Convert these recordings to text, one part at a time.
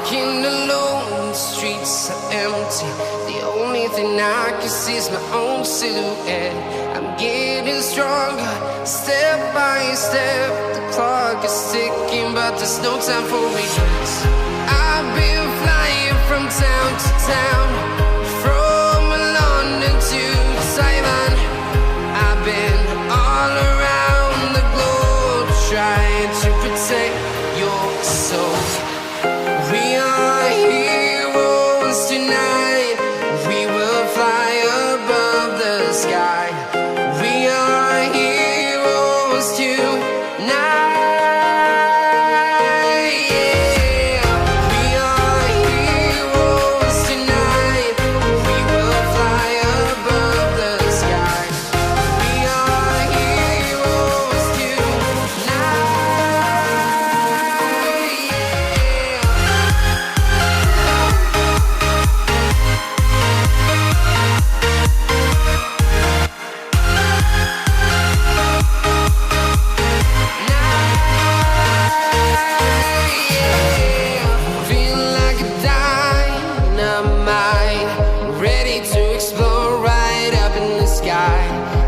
walking alone, the streets are empty. The only thing I can see is my own silhouette. I'm getting stronger, step by step. The clock is ticking, but there's no time for me. I've been flying from town to town, from London to Taiwan. I've been all around the globe, trying to protect your soul. We are heroes tonight. We will fly above the sky. We are heroes tonight. Yeah. We are heroes tonight. We will fly above the sky. We are heroes tonight. Feel like a dynamite, ready to explode right up in the sky.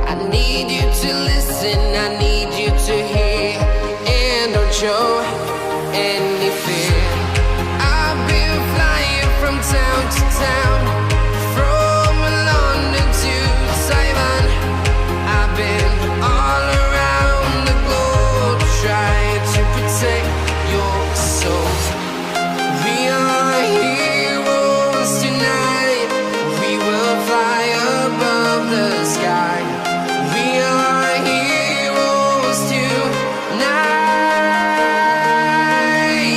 I need you to listen, I need you to hear, and don't show any fear. I've been flying from town to town, from London to Taiwan. I've been all around the globe, trying to protect your soul. We are heroes tonight. We will fly above the sky. We are heroes tonight.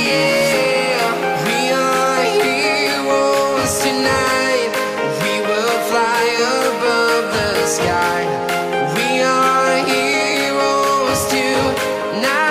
Yeah. We are heroes tonight. We will fly above the sky. We are heroes tonight.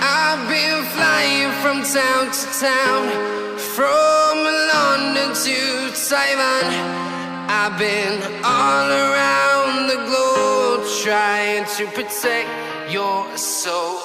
I've been flying from town to town, from London to Taiwan. I've been all around the globe, trying to protect your soul.